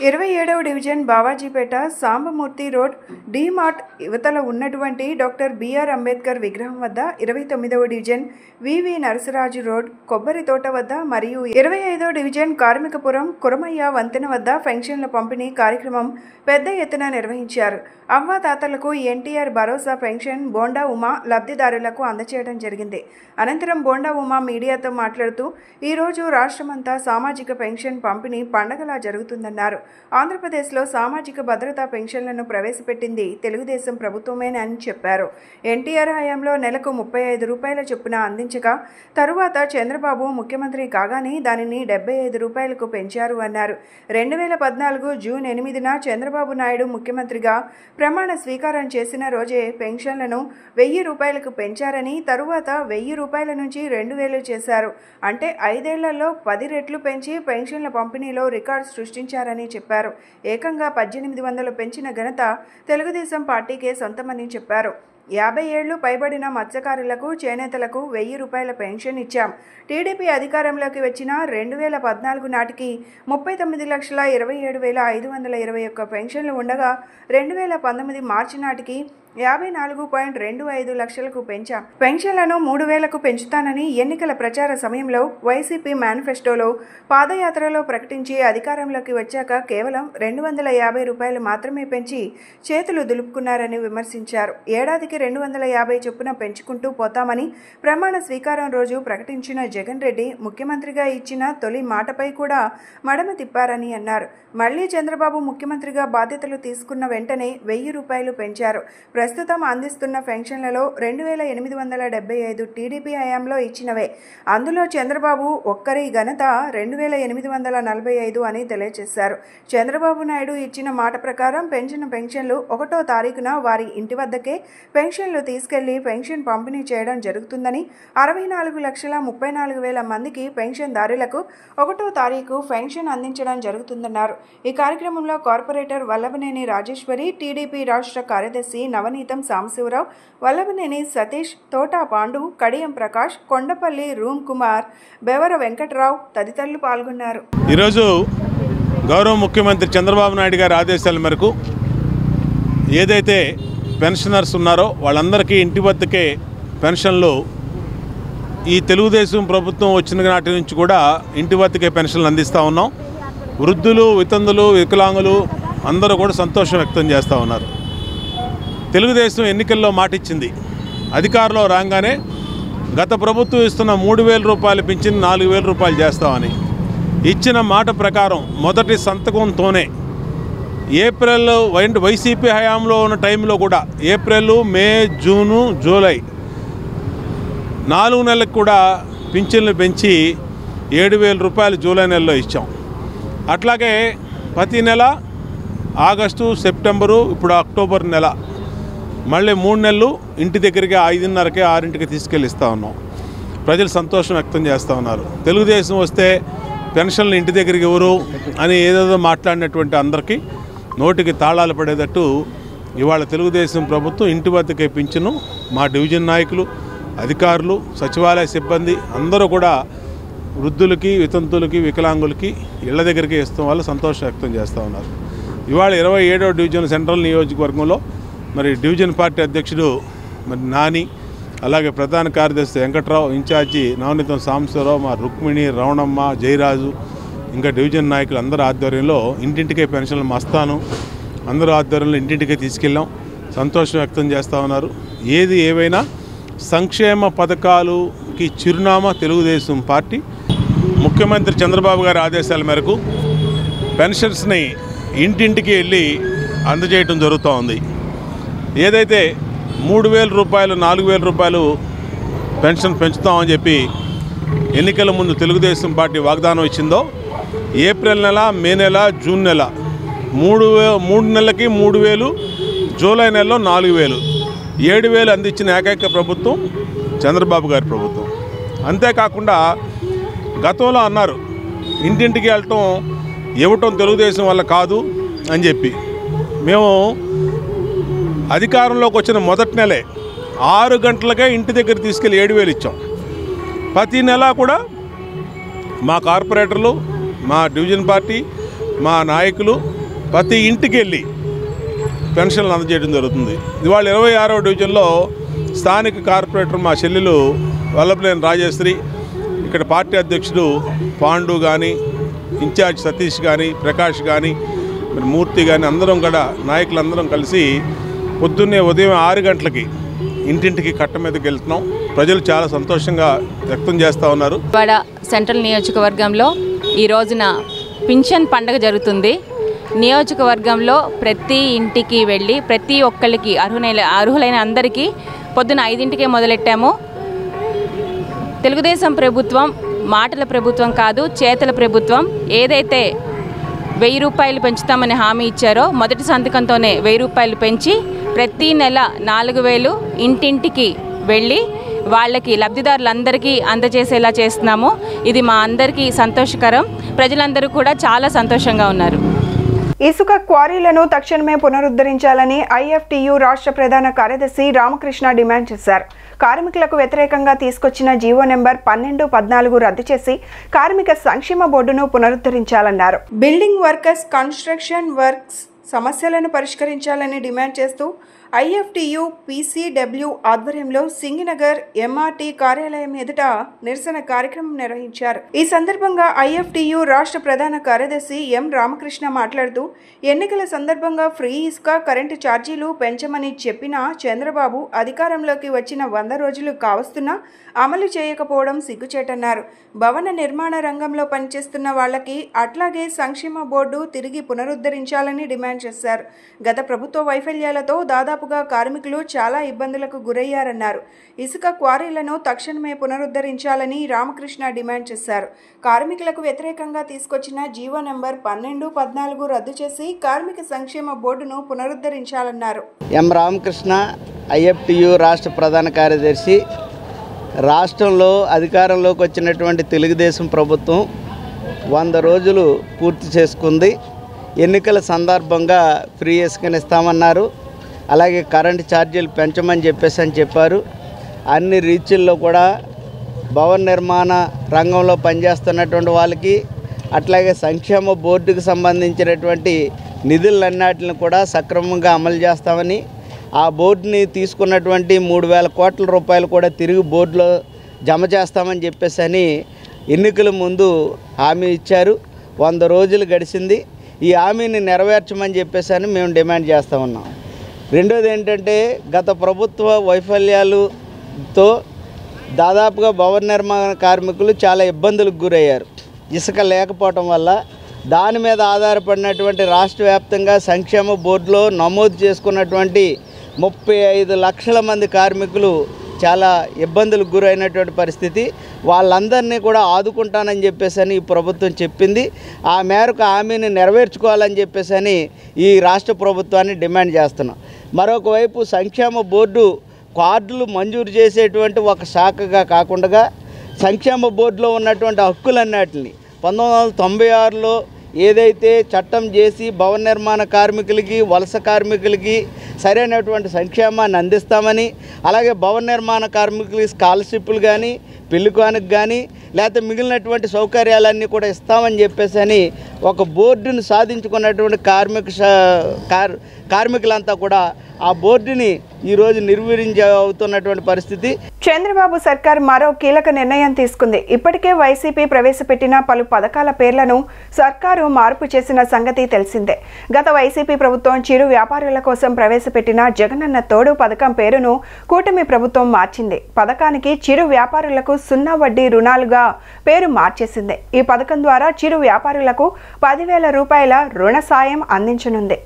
27వ డివిజన్ బావాజీపేట సాంబమూర్తి రోడ్ డీమార్ట్ యువతలో ఉన్నటువంటి డాక్టర్ బిఆర్ అంబేద్కర్ విగ్రహం వద్ద, 29వ డివిజన్ వివి నరసరాజు రోడ్ కొబ్బరి తోట వద్ద మరియు 25వ డివిజన్ కార్మికపురం కురమయ్య వంతెన వద్ద పెన్షన్ల పంపిణీ కార్యక్రమం పెద్ద ఎత్తున నిర్వహించారు. అవ్వాతాతలకు ఎన్టీఆర్ భరోసా పెన్షన్ బోండా ఉమా లబ్ధిదారులకు అందజేయడం జరిగింది. అనంతరం బోండా ఉమా మీడియాతో మాట్లాడుతూ ఈరోజు రాష్ట్రమంతా సామాజిక పెన్షన్ పంపిణీ పండగలా జరుగుతుందన్నారు. ఆంధ్రప్రదేశ్లో సామాజిక భద్రతా పెన్షన్లను ప్రవేశపెట్టింది తెలుగుదేశం ప్రభుత్వమేనని చెప్పారు. ఎన్టీఆర్ హయాంలో నెలకు 35 రూపాయల చొప్పున అందించగా తరువాత చంద్రబాబు ముఖ్యమంత్రి కాగానే దానిని 75 రూపాయలకు పెంచారు అన్నారు. 2014 జూన్ 8న చంద్రబాబు నాయుడు ముఖ్యమంత్రిగా ప్రమాణ స్వీకారం చేసిన రోజే పెన్షన్లను 1000 రూపాయలకు పెంచారని, తరువాత 1000 రూపాయల నుంచి 2000 చేశారు. అంటే 5 ఏళ్లలో 10 రెట్లు పెంచి పెన్షన్ల పంపిణీలో రికార్డు సృష్టించారని చెప్పారు. ఏకంగా 1800 పెంచిన ఘనత తెలుగుదేశం పార్టీకే సొంతమని చెప్పారు. 50 ఏళ్లు పైబడిన మత్స్యకారులకు, చేనేతలకు 1000 రూపాయల పెన్షన్ ఇచ్చాం. టీడీపీ అధికారంలోకి వచ్చిన 2014 నాటికి 39,27,521 పెన్షన్లు ఉండగా 2019 మార్చి నాటికి 54.25 లక్షలకు పెంచాం. పెన్షన్లను 3,000కు పెంచుతానని ఎన్నికల ప్రచార సమయంలో వైసీపీ మేనిఫెస్టోలో పాదయాత్రలో ప్రకటించి అధికారంలోకి వచ్చాక కేవలం 250 రూపాయలు మాత్రమే పెంచి చేతులు దులుపుకున్నారని విమర్శించారు. ఏడాదికి 250 చొప్పున పెంచుకుంటూ పోతామని ప్రమాణ స్వీకారం రోజు ప్రకటించిన జగన్ రెడ్డి ముఖ్యమంత్రిగా ఇచ్చిన తొలి మాటపై కూడా మడమ తిప్పారని అన్నారు. మళ్లీ చంద్రబాబు ముఖ్యమంత్రిగా బాధ్యతలు తీసుకున్న వెంటనే 1000 రూపాయలు పెంచారు. ప్రస్తుతం అందిస్తున్న పెన్షన్లలో 2,875 టీడీపీ హయాంలో ఇచ్చినవే. అందులో చంద్రబాబు ఒక్కరి ఘనత 2,845 అని తెలియజేశారు. చంద్రబాబు నాయుడు ఇచ్చిన మాట ప్రకారం పెంచిన పెన్షన్లు 1వ తారీఖున వారి ఇంటి వద్దకే పెన్షన్లు తీసుకెళ్లి పెన్షన్ పంపిణీ చేయడం జరుగుతుందని, 64,34,000 మందికి పెన్షన్దారులకు 1వ తారీఖు పెన్షన్ అందించడం జరుగుతుందన్నారు. ఈ కార్యక్రమంలో కార్పొరేటర్ వల్లభనేని రాజేశ్వరి, టీడీపీ రాష్ట్ర కార్యదర్శి నవనీతం సాంబశివరావు, వల్లభనేని సతీష్, తోటా పాండు, కడియం ప్రకాష్, కొండపల్లి రూమ్ కుమార్, బెవర వెంకట్రావు తదితరులు పాల్గొన్నారు. ఈరోజు గౌరవ ముఖ్యమంత్రి చంద్రబాబు నాయుడు గారి ఆదేశాల మేరకు ఏదైతే పెన్షనర్స్ ఉన్నారో వాళ్ళందరికీ ఇంటి వద్దకే పెన్షన్లు ఈ తెలుగుదేశం ప్రభుత్వం వచ్చిన నాటి నుంచి కూడా ఇంటి వద్దకే పెన్షన్లు అందిస్తూ ఉన్నాం. వృద్ధులు, వితంతులు, వికలాంగులు అందరూ కూడా సంతోషం వ్యక్తం చేస్తూ ఉన్నారు. తెలుగుదేశం ఎన్నికల్లో మాటిచ్చింది, అధికారంలో రాగానే గత ప్రభుత్వం ఇస్తున్న 3,000 రూపాయలు పెంచి 4,000 రూపాయలు చేస్తామని ఇచ్చిన మాట ప్రకారం మొదటి సంతకంతోనే ఏప్రిల్ వైసీపీ హయాంలో ఉన్న టైంలో కూడా ఏప్రిల్, మే, జూను, జూలై 4 నెలలకు కూడా పింఛన్లు పెంచి 7,000 రూపాయలు జూలై నెలలో ఇచ్చాం. అట్లాగే ప్రతి నెల ఆగస్టు, సెప్టెంబరు, ఇప్పుడు అక్టోబర్ నెల మళ్ళీ 3 నెలలు ఇంటి దగ్గరికి 5:30కి 6ంటికి తీసుకెళ్ళి ఇస్తూ ఉన్నాం. ప్రజలు సంతోషం వ్యక్తం చేస్తూ ఉన్నారు. తెలుగుదేశం వస్తే పెన్షన్లు ఇంటి దగ్గరికి ఎవరు అని ఏదేదో మాట్లాడినటువంటి అందరికీ నోటికి తాళాలు పడేటట్టు ఇవాళ తెలుగుదేశం ప్రభుత్వం ఇంటి వద్దకే పింఛను మా డివిజన్ నాయకులు, అధికారులు, సచివాలయ సిబ్బంది అందరూ కూడా వృద్ధులకి, వితంతులకి, వికలాంగులకి ఇళ్ల దగ్గరికి ఇస్తాం వల్ల సంతోషం వ్యక్తం చేస్తూ ఉన్నారు. ఇవాళ 27వ డివిజన్ సెంట్రల్ నియోజకవర్గంలో మరి డివిజన్ పార్టీ అధ్యక్షుడు మరి నాని, అలాగే ప్రధాన కార్యదర్శి వెంకట్రావు, ఇన్ఛార్జి నవనీతం సాంబశివరావు, మా రుక్మిణి, రవణమ్మ, జయరాజు, ఇంకా డివిజన్ నాయకులు అందరూ ఆధ్వర్యంలో ఇంటింటికే పెన్షన్లు మస్తాను అందరూ ఆధ్వర్యంలో ఇంటింటికే తీసుకెళ్ళాం. సంతోషం వ్యక్తం చేస్తూ ఉన్నారు. ఏది ఏవైనా సంక్షేమ పథకాలుకి చిరునామా తెలుగుదేశం పార్టీ. ముఖ్యమంత్రి చంద్రబాబు గారి ఆదేశాల మేరకు పెన్షన్స్ని ఇంటింటికి వెళ్ళి అందజేయటం జరుగుతూ ఉంది. ఏదైతే 3,000 రూపాయలు, 4,000 రూపాయలు పెన్షన్ పెంచుతామని చెప్పి ఎన్నికల ముందు తెలుగుదేశం పార్టీ వాగ్దానం ఇచ్చిందో ఏప్రిల్ నెల, మే నెల, జూన్ నెల మూడు నెలలకి 3,000, జూలై నెలలో 4,000, 7,000 అందించిన ఏకైక ప్రభుత్వం చంద్రబాబు గారి ప్రభుత్వం. అంతేకాకుండా గతంలో అన్నారు ఇంటింటికి వెళ్ళటం ఇవ్వటం తెలుగుదేశం వల్ల కాదు అని చెప్పి. మేము అధికారంలోకి వచ్చిన మొదటి నెలే 6 గంటలకే ఇంటి దగ్గర తీసుకెళ్ళి 7,000 ఇచ్చాం. ప్రతి నెల కూడా మా కార్పొరేటర్లు, మా డివిజన్ పార్టీ, మా నాయకులు ప్రతి ఇంటికి వెళ్ళి పెన్షన్లు అందజేయడం జరుగుతుంది. ఇవాళ 26వ డివిజన్లో స్థానిక కార్పొరేటర్ మా చెల్లెలు వల్లభనేని రాజేశ్వరి, ఇక్కడ పార్టీ అధ్యక్షుడు పాండు కానీ, ఇన్ఛార్జ్ సతీష్ కానీ, ప్రకాష్ కానీ, మరి మూర్తి కానీ అందరం కూడా నాయకులందరం కలిసి పొద్దున్నే ఉదయం 6 గంటలకి ఇంటింటికి కట్ట మీదకి వెళ్తున్నాం. ప్రజలు చాలా సంతోషంగా వ్యక్తం చేస్తూ ఉన్నారు. వాడ సెంట్రల్ నియోజకవర్గంలో ఈ రోజున పింఛన్ పండుగ జరుగుతుంది. నియోజకవర్గంలో ప్రతి ఇంటికి వెళ్ళి ప్రతి ఒక్కరికి అర్హులైన అందరికీ పొద్దున 5 మొదలెట్టాము. తెలుగుదేశం ప్రభుత్వం మాటల ప్రభుత్వం కాదు, చేతల ప్రభుత్వం. ఏదైతే 1,000 రూపాయలు పెంచుతామని హామీ ఇచ్చారో మొదటి సంతకంతోనే 1,000 రూపాయలు పెంచి ప్రతి నెల 4,000 ఇంటింటికి వెళ్ళి వాళ్ళకి లబ్ధిదారులందరికీ అందజేసేలా చేస్తున్నాము. ఇది మా అందరికీ సంతోషకరం. ప్రజలందరూ కూడా చాలా సంతోషంగా ఉన్నారు. ఇసుక క్వారీలను తక్షణమే పునరుద్ధరించాలని ఐఎఫ్టియు రాష్ట్ర ప్రధాన కార్యదర్శి రామకృష్ణ డిమాండ్ చేశారు. కార్మికులకు వ్యతిరేకంగా తీసుకొచ్చిన జీవో నెంబర్ 12, 14 రద్దు చేసి కార్మిక సంక్షేమ బోర్డును పునరుద్ధరించాలన్నారు. బిల్డింగ్ వర్కర్స్ కన్స్ట్రక్షన్ వర్క్స్ సమస్యలను పరిష్కరించాలని డిమాండ్ చేస్తూ ఐఎఫ్టియు పీసీడబ్ల్యూ ఆధ్వర్యంలో సింగినగర్ ఎంఆర్టీ కార్యాలయం ఎదుట నిరసన కార్యక్రమం నిర్వహించారు. ఈ సందర్భంగా ఐఎఫ్టియు రాష్ట్ర ప్రధాన కార్యదర్శి ఎం రామకృష్ణ మాట్లాడుతూ ఎన్నికల సందర్భంగా ఫ్రీ ఇసుక, కరెంటు ఛార్జీలు పెంచమని చెప్పిన చంద్రబాబు అధికారంలోకి వచ్చిన 100 రోజులు కావస్తున్నా అమలు చేయకపోవడం సిగ్గుచేటన్నారు. భవన నిర్మాణ రంగంలో పనిచేస్తున్న వాళ్ళకి అట్లాగే సంక్షేమ బోర్డు తిరిగి పునరుద్ధరించాలని డిమాండ్ చేశారు. గత ప్రభుత్వ వైఫల్యాలతో దాదాపుగా కార్మికులు చాలా ఇబ్బందులకు గురయ్యారన్నారు. ఇసుక క్వారీలను తక్షణమే పునరుద్ధరించాలని రామకృష్ణ డిమాండ్ చేశారు. కార్మికులకు వ్యతిరేకంగా తీసుకొచ్చిన జీవో నెంబర్ 12, 14 రద్దు చేసి కార్మిక సంక్షేమ బోర్డును పునరుద్ధరించాలన్నారు. ఎం రామకృష్ణ, ఐఎఫ్టియు రాష్ట్ర ప్రధాన కార్యదర్శి. రాష్ట్రంలో అధికారంలోకి వచ్చినటువంటి తెలుగుదేశం ప్రభుత్వం 100 రోజులు పూర్తి చేసుకుంది. ఎన్నికల సందర్భంగా ఫ్రీ ఇసుకనిస్తామన్నారు. అలాగే కరెంటు ఛార్జీలు పెంచమని చెప్పారు. అన్ని రీచ్ల్లో కూడా భవన నిర్మాణ రంగంలో పనిచేస్తున్నటువంటి వాళ్ళకి అట్లాగే సంక్షేమ బోర్డుకు సంబంధించినటువంటి నిధులన్నిటిని కూడా సక్రమంగా అమలు చేస్తామని, ఆ బోర్డుని తీసుకున్నటువంటి 3,000 కోట్ల రూపాయలు కూడా తిరిగి బోర్డులో జమ చేస్తామని చెప్పేసి ఎన్నికల ముందు హామీ ఇచ్చారు. 100 రోజులు గడిచింది. ఈ హామీని నెరవేర్చమని చెప్పేసి మేము డిమాండ్ చేస్తూ ఉన్నాం. రెండోది ఏంటంటే, గత ప్రభుత్వ వైఫల్యాలతో దాదాపుగా భవన నిర్మాణ కార్మికులు చాలా ఇబ్బందులకు గురయ్యారు. ఇసుక లేకపోవటం వల్ల దాని మీద ఆధారపడినటువంటి రాష్ట్ర వ్యాప్తంగా సంక్షేమ బోర్డులో నమోదు చేసుకున్నటువంటి 35 లక్షల మంది కార్మికులు చాలా ఇబ్బందులకు గురైనటువంటి పరిస్థితి. వాళ్ళందరినీ కూడా ఆదుకుంటానని చెప్పేసి ఈ ప్రభుత్వం చెప్పింది. ఆ మేరకు హామీని నెరవేర్చుకోవాలని చెప్పేసి ఈ రాష్ట్ర ప్రభుత్వాన్ని డిమాండ్ చేస్తున్నాం. మరొక వైపు సంక్షేమ బోర్డు కార్డులు మంజూరు చేసేటువంటి ఒక శాఖగా కాకుండా సంక్షేమ బోర్డులో ఉన్నటువంటి హక్కులన్నిటిని 1996లో ఏదైతే చట్టం చేసి భవన నిర్మాణ కార్మికులకి, వలస కార్మికులకి సరైనటువంటి సంక్షేమాన్ని అందిస్తామని, అలాగే భవన నిర్మాణ కార్మికులకి స్కాలర్షిప్లు కానీ, పెళ్లి కానుక కానీ, లేకపోతే మిగిలినటువంటి సౌకర్యాలన్నీ కూడా ఇస్తామని చెప్పేసి ఒక బోర్డును సాధించుకున్నటువంటి కార్మికులంతా కూడా ఆ బోర్డుని ఈరోజు అవుతున్నటువంటి పరిస్థితి. చంద్రబాబు సర్కార్ మరో కీలక నిర్ణయం తీసుకుంది. ఇప్పటికే వైసీపీ ప్రవేశపెట్టిన పలు పథకాల పేర్లను సర్కారు మార్పు చేసిన సంగతి తెలిసిందే. గత వైసీపీ ప్రభుత్వం చిరు వ్యాపారుల కోసం ప్రవేశపెట్టిన జగనన్న తోడు పథకం పేరును కూటమి ప్రభుత్వం మార్చింది. పథకానికి చిరు వ్యాపారులకు 0 వడ్డీ రుణాలుగా పేరు మార్చేసింది. ఈ పథకం ద్వారా చిరు వ్యాపారులకు 10,000 రూపాయల రుణ సాయం అందించనుంది.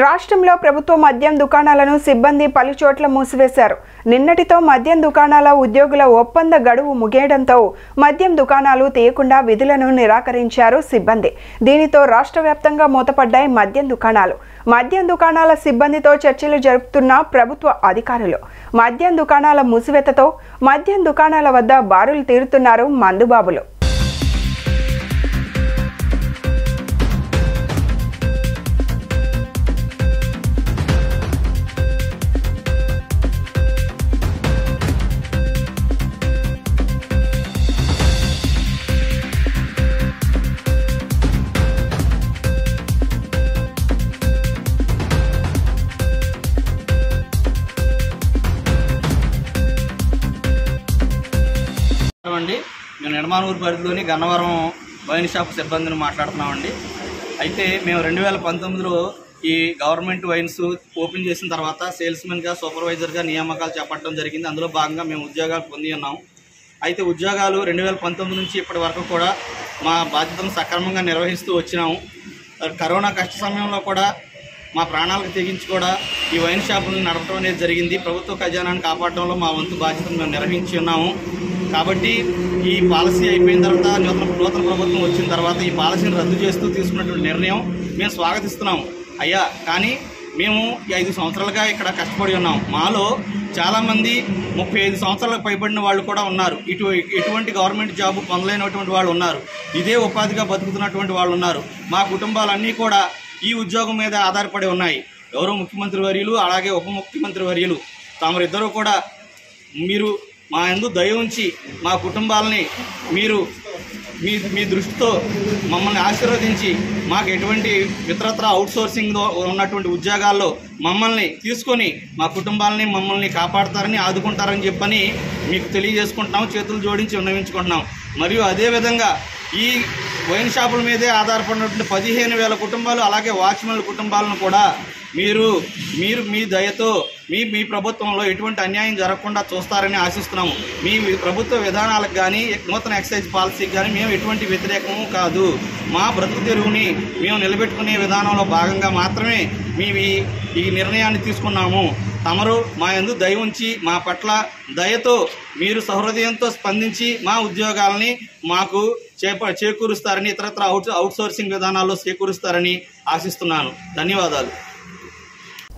రాష్ట్రంలో ప్రభుత్వ మద్యం దుకాణాలను సిబ్బంది పలుచోట్ల మూసివేశారు. నిన్నటితో మద్యం దుకాణాల ఉద్యోగుల ఒప్పంద గడువు ముగియడంతో మద్యం దుకాణాలు తీయకుండా విధులను నిరాకరించారు సిబ్బంది. దీనితో రాష్ట్ర వ్యాప్తంగా మూతపడ్డాయి మద్యం దుకాణాలు. మద్యం దుకాణాల సిబ్బందితో చర్చలు జరుపుతున్న ప్రభుత్వ అధికారులు. మద్యం దుకాణాల మూసివేతతో మద్యం దుకాణాల వద్ద బారులు తీరుతున్నారు మందుబాబులు. మేము నిడమానూరు పరిధిలోని గన్నవరం వైన్ షాప్ సిబ్బందిని మాట్లాడుతున్నామండి. అయితే మేము 2019లో ఈ గవర్నమెంట్ వైన్స్ ఓపెన్ చేసిన తర్వాత సేల్స్మెన్గా సూపర్వైజర్గా నియామకాలు చేపట్టడం జరిగింది. అందులో భాగంగా మేము ఉద్యోగాలు పొంది ఉన్నాం. అయితే ఉద్యోగాలు 2019 నుంచి ఇప్పటి వరకు కూడా మా బాధ్యతను సక్రమంగా నిర్వహిస్తూ వచ్చినాము. కరోనా కష్ట సమయంలో కూడా మా ప్రాణాలకు తెగించి కూడా ఈ వైన్ షాపులను నడపడం అనేది జరిగింది. ప్రభుత్వ ఖజానాన్ని కాపాడడంలో మా వంతు బాధ్యతను మేము నిర్వహించి ఉన్నాము. కాబట్టి ఈ పాలసీ అయిపోయిన తర్వాత నూతన ప్రభుత్వం వచ్చిన తర్వాత ఈ పాలసీని రద్దు చేస్తూ తీసుకున్నటువంటి నిర్ణయం మేము స్వాగతిస్తున్నాము అయ్యా. కానీ మేము 5 సంవత్సరాలుగా ఇక్కడ కష్టపడి ఉన్నాం. మాలో చాలామంది 35 సంవత్సరాలకు పైబడిన వాళ్ళు కూడా ఉన్నారు. ఎటువంటి గవర్నమెంట్ జాబ్ పొందలేనటువంటి వాళ్ళు ఉన్నారు. ఇదే ఉపాధిగా బతుకుతున్నటువంటి వాళ్ళు ఉన్నారు. మా కుటుంబాలన్నీ కూడా ఈ ఉద్యోగం మీద ఆధారపడి ఉన్నాయి. గౌరవ ముఖ్యమంత్రి వర్యులు అలాగే ఉప ముఖ్యమంత్రి వర్యులు తామరిద్దరూ కూడా మీరు మా యందు దయ ఉంచి మా కుటుంబాలని మీరు మీ దృష్టితో మమ్మల్ని ఆశీర్వదించి మాకు ఎటువంటి ఇతరత్ర అవుట్సోర్సింగ్లో ఉన్నటువంటి ఉద్యోగాల్లో మమ్మల్ని తీసుకొని మా కుటుంబాలని మమ్మల్ని కాపాడతారని ఆదుకుంటారని చెప్పని మీకు తెలియజేసుకుంటున్నాం. చేతులు జోడించి విన్నవించుకుంటున్నాం. మరియు అదేవిధంగా ఈ వైన్ షాపుల మీదే ఆధారపడినటువంటి 15,000 కుటుంబాలు అలాగే వాచ్మెన్ల కుటుంబాలను కూడా మీరు మీ దయతో మీ ప్రభుత్వంలో ఎటువంటి అన్యాయం జరగకుండా చూస్తారని ఆశిస్తున్నాము. మీ ప్రభుత్వ విధానాలకు కానీ నూతన ఎక్సైజ్ పాలసీకి కానీ మేము ఎటువంటి వ్యతిరేకము కాదు. మా బ్రతుకు తెరువుని మేము నిలబెట్టుకునే విధానంలో భాగంగా మాత్రమే మేము ఈ నిర్ణయాన్ని తీసుకున్నాము. తమరు మా యందు దయ ఉంచి మా పట్ల దయతో మీరు సహృదయంతో స్పందించి మా ఉద్యోగాలని మాకు చేకూరుస్తారని ఇతరత్ర అవుట్సోర్సింగ్ విధానాల్లో చేకూరుస్తారని ఆశిస్తున్నాను. ధన్యవాదాలు.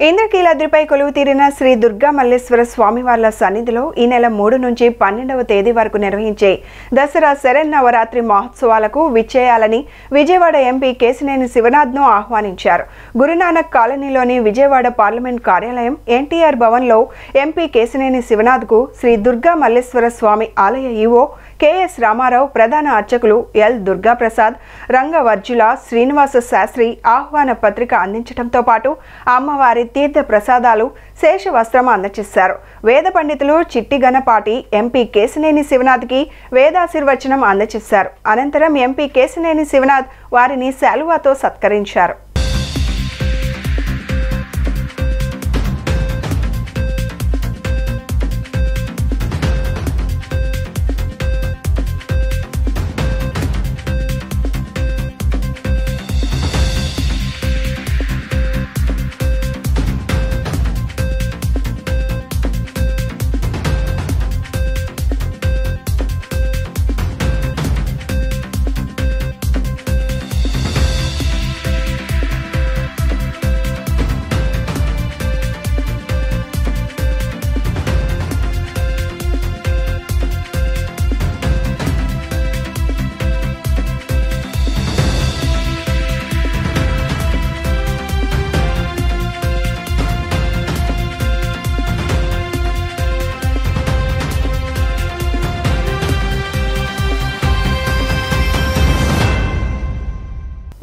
ఇంద్రకీలాద్రిపై కొలువు తీరిన శ్రీ దుర్గా మల్లేశ్వర స్వామివార్ల సన్నిధిలో ఈ నెల 3 నుంచి 12వ తేదీ వరకు నిర్వహించే దసరా శరన్నవరాత్రి మహోత్సవాలకు విచ్చేయాలని విజయవాడ ఎంపీ కేశినేని శివనాథ్ను ఆహ్వానించారు. గురునానక్ కాలనీలోని విజయవాడ పార్లమెంట్ కార్యాలయం ఎన్టీఆర్ భవన్లో ఎంపీ కేశినేని శివనాథ్కు శ్రీ దుర్గా మల్లేశ్వర స్వామి ఆలయ ఈవో కెఎస్ రామారావు, ప్రధాన అర్చకులు ఎల్ దుర్గాప్రసాద్, రంగవర్జుల శ్రీనివాస శాస్త్రి ఆహ్వాన పత్రిక అందించడంతో పాటు అమ్మవారి తీర్థ ప్రసాదాలు, శేష వస్త్రం అందజేశారు. వేద పండితులు చిట్టి గణపాటి ఎంపీ కేశినేని శివనాథ్కి వేదాశీర్వచనం అందజేశారు. అనంతరం ఎంపీ కేశినేని శివనాథ్ వారిని శాలువాతో సత్కరించారు.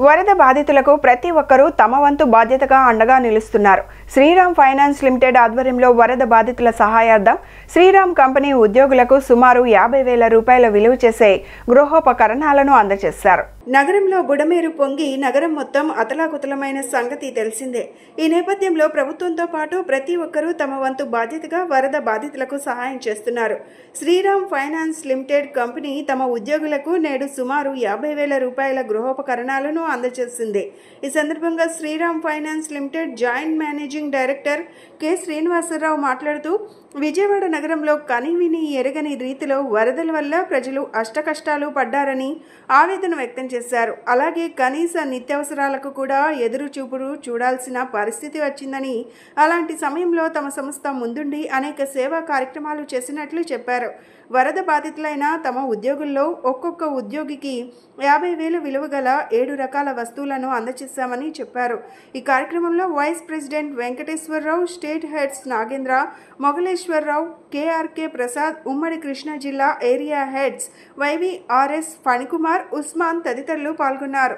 వరద బాధితులకు ప్రతి ఒక్కరూ తమ వంతు బాధ్యతగా అండగా నిలుస్తున్నారు. శ్రీరామ్ ఫైనాన్స్ లిమిటెడ్ ఆధ్వర్యంలో వరద బాధితుల సహాయార్థం శ్రీరామ్ కంపెనీ ఉద్యోగులకు సుమారు 50,000 రూపాయల విలువ చేసే గృహోపకరణాలను అందజేశారు. నగరంలో బుడమేరు పొంగి నగరం మొత్తం అతలాకుతలమైన సంగతి తెలిసిందే. ఈ నేపథ్యంలో ప్రభుత్వంతో పాటు ప్రతి ఒక్కరూ తమ వంతు బాధ్యతగా వరద బాధితులకు సహాయం చేస్తున్నారు. శ్రీరామ్ ఫైనాన్స్ లిమిటెడ్ కంపెనీ తమ ఉద్యోగులకు నేడు సుమారు 50,000 రూపాయల గృహోపకరణాలను అందజేసింది. ఈ సందర్భంగా Shriram finance limited joint managing director K Srinivasarao మాట్లాడుతూ విజయవాడ నగరంలో కనివిని ఎరగని రీతిలో వరదల వల్ల ప్రజలు అష్టకష్టాలు పడ్డారని ఆవేదన వ్యక్తం చేశారు. అలాగే కనీస నిత్యావసరాలకు కూడా ఎదురు చూపుడు చూడాల్సిన పరిస్థితి వచ్చిందని, అలాంటి సమయంలో తమ సంస్థ ముందుండి అనేక సేవా కార్యక్రమాలు చేసినట్లు చెప్పారు. వరద బాధితులైన తమ ఉద్యోగుల్లో ఒక్కొక్క ఉద్యోగికి 50,000 విలువ గల 7 రకాల వస్తువులను అందజేశామని చెప్పారు. ఈ కార్యక్రమంలో vice president Venkateswararao, state heads Nagendra, Mogaleswararao, KRK Prasad, ఉమ్మడి కృష్ణా జిల్లా area heads YVRS Phanikumar, Usman తదితరులు పాల్గొన్నారు.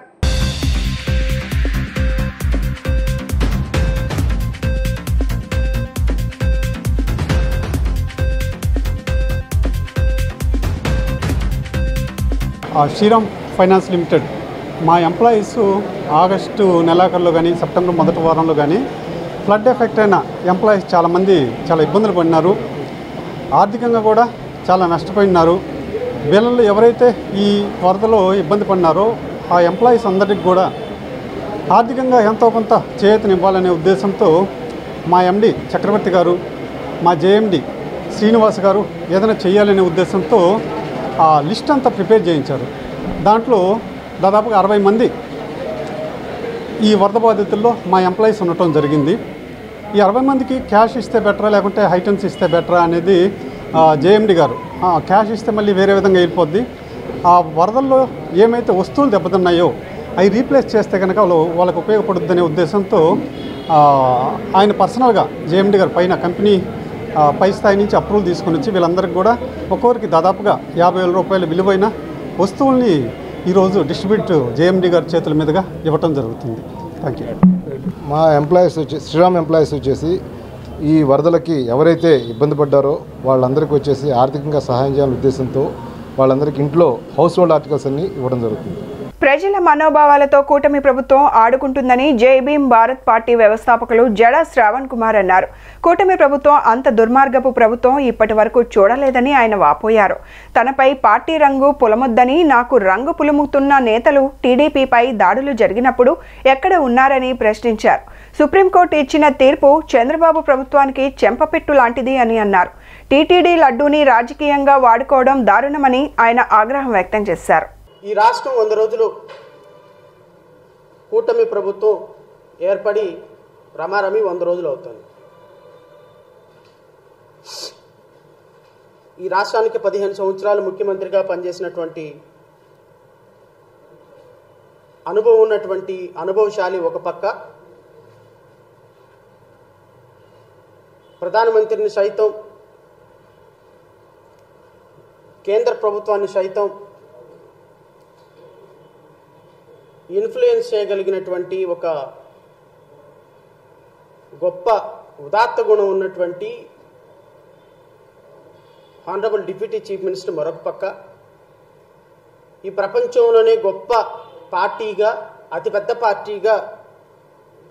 శ్రీరామ్ ఫైనాన్స్ లిమిటెడ్ మా ఎంప్లాయీస్ ఆగస్టు నెలాఖరులో కానీ సెప్టెంబర్ మొదటి వారంలో కానీ ఫ్లడ్ ఎఫెక్ట్ అయిన ఎంప్లాయీస్ చాలామంది చాలా ఇబ్బందులు పడినారు. ఆర్థికంగా కూడా చాలా నష్టపోయినారు. వీళ్ళల్లో ఎవరైతే ఈ వరదలో ఇబ్బంది పడినారో ఆ ఎంప్లాయీస్ అందరికీ కూడా ఆర్థికంగా ఎంతో కొంత చేయూతనివ్వాలనే ఉద్దేశంతో మా ఎండి చక్రవర్తి గారు, మా జేఎండి శ్రీనివాస్ గారు ఏదైనా చేయాలనే ఉద్దేశంతో ఆ లిస్ట్ అంతా ప్రిపేర్ చేయించారు. దాంట్లో దాదాపుగా 60 మంది ఈ వరద బాధితుల్లో మా ఎంప్లాయీస్ ఉండటం జరిగింది. ఈ 60 మందికి క్యాష్ ఇస్తే బెటరా లేకుంటే ఐటమ్స్ ఇస్తే బెటరా అనేది జేఎండి గారు క్యాష్ ఇస్తే మళ్ళీ వేరే విధంగా వెళ్ళిపోద్ది, ఆ వరదల్లో ఏమైతే వస్తువులు దెబ్బతిన్నాయో అవి రీప్లేస్ చేస్తే కనుక వాళ్ళకు ఉపయోగపడుద్ది అనే ఉద్దేశంతో ఆయన పర్సనల్గా జేఎండి గారు పైన కంపెనీ పై స్థాయి నుంచి అప్రూవల్ తీసుకుని వచ్చి వీళ్ళందరికీ కూడా ఒక్కొక్కరికి దాదాపుగా 50,000 రూపాయల విలువైన వస్తువుల్ని ఈరోజు డిస్ట్రిబ్యూట్ జేఎండి గారి చేతుల మీదుగా ఇవ్వటం జరుగుతుంది. Thank you. మా ఎంప్లాయీస్ శ్రీరామ్ ఎంప్లాయీస్ వచ్చేసి ఈ వరదలకి ఎవరైతే ఇబ్బంది పడ్డారో వాళ్ళందరికీ వచ్చేసి ఆర్థికంగా సహాయం చేయాలనే ఉద్దేశంతో వాళ్ళందరికీ ఇంట్లో హౌస్ హోల్డ్ ఆర్టికల్స్ అన్ని ఇవ్వడం జరుగుతుంది. ప్రజల మనోభావాలతో కూటమి ప్రభుత్వం ఆడుకుంటుందని జై భీమ్ భారత్ పార్టీ వ్యవస్థాపకులు జడా శ్రావణ్ కుమార్ అన్నారు. కూటమి ప్రభుత్వం అంత దుర్మార్గపు ప్రభుత్వం ఇప్పటి వరకు చూడలేదని ఆయన వాపోయారు. తనపై పార్టీ రంగు పులమొద్దని, నాకు రంగు పులుముతున్న నేతలు టీడీపీపై దాడులు జరిగినప్పుడు ఎక్కడ ఉన్నారని ప్రశ్నించారు. సుప్రీంకోర్టు ఇచ్చిన తీర్పు చంద్రబాబు ప్రభుత్వానికి చెంపపెట్టు లాంటిది అని అన్నారు. టీటీడీ లడ్డూని రాజకీయంగా వాడుకోవడం దారుణమని ఆయన ఆగ్రహం వ్యక్తం చేశారు. ఈ రాష్ట్రం 100 రోజులు కూటమి ప్రభుత్వం ఏర్పడి రమారమి 100 రోజులు అవుతుంది. ఈ రాష్ట్రానికి 15 సంవత్సరాలు ముఖ్యమంత్రిగా పనిచేసినటువంటి అనుభవం ఉన్నటువంటి అనుభవశాలి ఒక పక్క, ప్రధానమంత్రిని సైతం కేంద్ర ప్రభుత్వాన్ని సైతం ఇన్ఫ్లుయెన్స్ చేయగలిగినటువంటి ఒక గొప్ప ఉదాత్త గుణం ఉన్నటువంటి హానరబుల్ డిప్యూటీ చీఫ్ మినిస్టర్ మరొక పక్క, ఈ ప్రపంచంలోనే గొప్ప పార్టీగా అతిపెద్ద పార్టీగా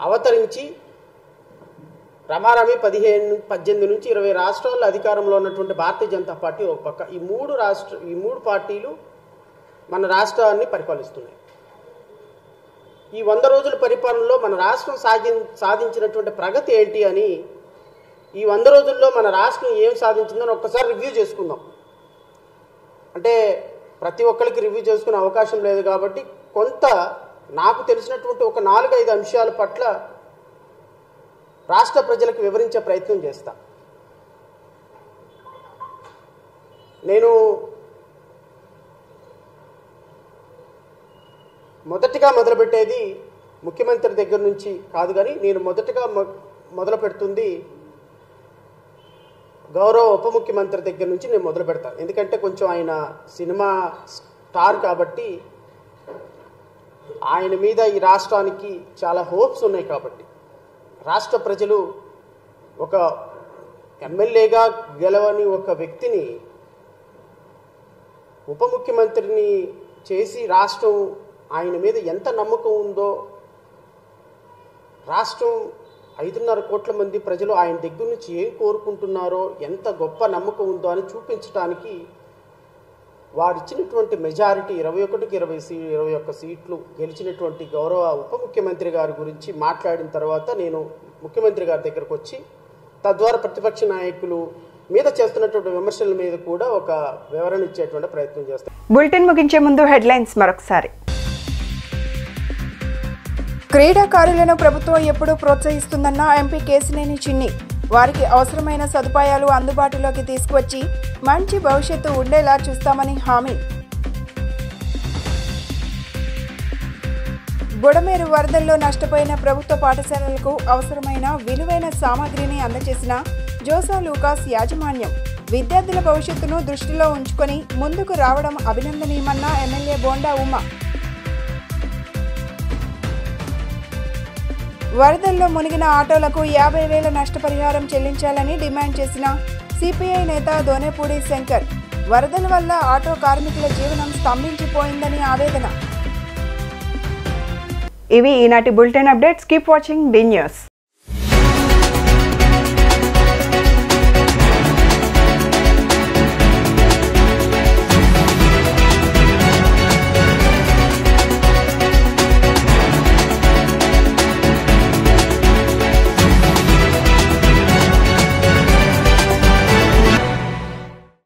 అవతరించి రమారమి 18 నుంచి 20 రాష్ట్రాల్లో అధికారంలో ఉన్నటువంటి భారతీయ జనతా పార్టీ ఒక పక్క, ఈ మూడు పార్టీలు మన రాష్ట్రాన్ని పరిపాలిస్తున్నాయి. ఈ 100 రోజుల పరిపాలనలో మన రాష్ట్రం సాధించినటువంటి ప్రగతి ఏంటి అని, ఈ 100 రోజుల్లో మన రాష్ట్రం ఏం సాధించిందని ఒక్కసారి రివ్యూ చేసుకుందాం. అంటే ప్రతి ఒక్కరికి రివ్యూ చేసుకునే అవకాశం లేదు కాబట్టి కొంత నాకు తెలిసినటువంటి ఒక 4-5 అంశాల పట్ల రాష్ట్ర ప్రజలకు వివరించే ప్రయత్నం చేస్తా. నేను మొదటిగా మొదలుపెట్టేది ముఖ్యమంత్రి దగ్గర నుంచి కాదు, కానీ నేను మొదటగా మొదలు పెడుతుంది గౌరవ ఉప ముఖ్యమంత్రి దగ్గర నుంచి నేను మొదలు పెడతాను. ఎందుకంటే కొంచెం ఆయన సినిమా స్టార్ కాబట్టి ఆయన మీద ఈ రాష్ట్రానికి చాలా హోప్స్ ఉన్నాయి. కాబట్టి రాష్ట్ర ప్రజలు ఒక ఎమ్మెల్యేగా గెలవని ఒక వ్యక్తిని ఉప ముఖ్యమంత్రిని చేసి రాష్ట్రం ఆయన మీద ఎంత నమ్మకం ఉందో, రాష్ట్రం 5.5 కోట్ల మంది ప్రజలు ఆయన దగ్గర నుంచి ఏం కోరుకుంటున్నారో, ఎంత గొప్ప నమ్మకం ఉందో అని చూపించడానికి వాడిచ్చినటువంటి మెజారిటీ 21కి 21 సీట్లు గెలిచినటువంటి గౌరవ ఉప ముఖ్యమంత్రి గారి గురించి మాట్లాడిన తర్వాత నేను ముఖ్యమంత్రి గారి దగ్గరకు వచ్చి తద్వారా ప్రతిపక్ష నాయకులు మీద చేస్తున్నటువంటి విమర్శల మీద కూడా ఒక వివరణ ఇచ్చేటువంటి ప్రయత్నం చేస్తాను. బులెటిన్ ముగించే ముందు హెడ్లైన్స్ మరొకసారి. క్రీడాకారులను ప్రభుత్వం ఎప్పుడూ ప్రోత్సహిస్తుందన్న ఎంపీ కేశినేని చిన్ని. వారికి అవసరమైన సదుపాయాలు అందుబాటులోకి తీసుకువచ్చి మంచి భవిష్యత్తు ఉండేలా చూస్తామని హామీ. బుడమేరు వరదల్లో నష్టపోయిన ప్రభుత్వ పాఠశాలలకు అవసరమైన విలువైన సామాగ్రిని అందజేసిన జోసా లూకాస్ యాజమాన్యం. విద్యార్థుల భవిష్యత్తును దృష్టిలో ఉంచుకొని ముందుకు రావడం అభినందనీయమన్న ఎమ్మెల్యే బోండా ఉమ. వరదల్లో మునిగిన ఆటోలకు 50,000 నష్టపరిహారం చెల్లించాలని డిమాండ్ చేసిన సిపిఐ నేత దోనేపూడి శంకర్. వరదల వల్ల ఆటో కార్మికుల జీవనం స్తంభించిపోయిందని ఆవేదన. ఇవి ఈనాటి bulletin updates. Keep watching the news.